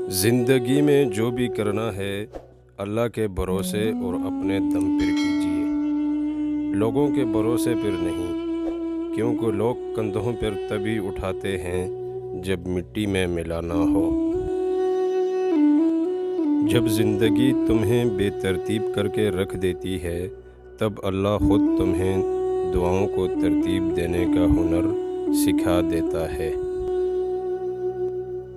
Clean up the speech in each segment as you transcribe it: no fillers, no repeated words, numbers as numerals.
زندگی میں جو بھی کرنا ہے اللہ کے بھروسے اور اپنے دم پر کیجیے، لوگوں کے بھروسے پر نہیں، کیونکہ لوگ کندھوں پر تبھی اٹھاتے ہیں جب مٹی میں ملانا ہو۔ جب زندگی تمہیں بے ترتیب کر کے رکھ دیتی ہے تب اللہ خود تمہیں دعاؤں کو ترتیب دینے کا ہنر سکھا دیتا ہے۔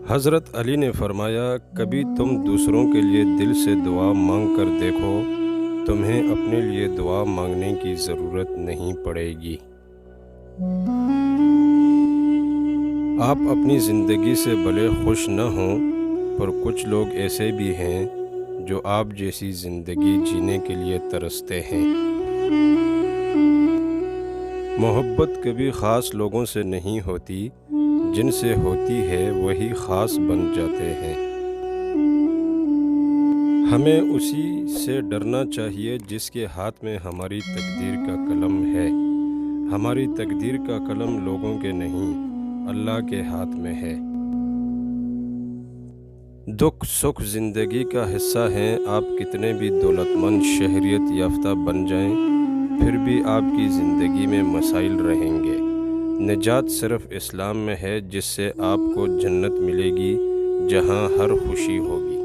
حضرت علی نے فرمایا، کبھی تم دوسروں کے لیے دل سے دعا مانگ کر دیکھو، تمہیں اپنے لیے دعا مانگنے کی ضرورت نہیں پڑے گی۔ آپ اپنی زندگی سے بھلے خوش نہ ہوں، پر کچھ لوگ ایسے بھی ہیں جو آپ جیسی زندگی جینے کے لیے ترستے ہیں۔ محبت کبھی خاص لوگوں سے نہیں ہوتی، جن سے ہوتی ہے وہی خاص بن جاتے ہیں۔ ہمیں اسی سے ڈرنا چاہیے جس کے ہاتھ میں ہماری تقدیر کا قلم ہے۔ ہماری تقدیر کا قلم لوگوں کے نہیں، اللہ کے ہاتھ میں ہے۔ دکھ سکھ زندگی کا حصہ ہیں، آپ کتنے بھی دولت مند شہریت یافتہ بن جائیں، پھر بھی آپ کی زندگی میں مسائل رہیں گے۔ نجات صرف اسلام میں ہے، جس سے آپ کو جنت ملے گی، جہاں ہر خوشی ہوگی۔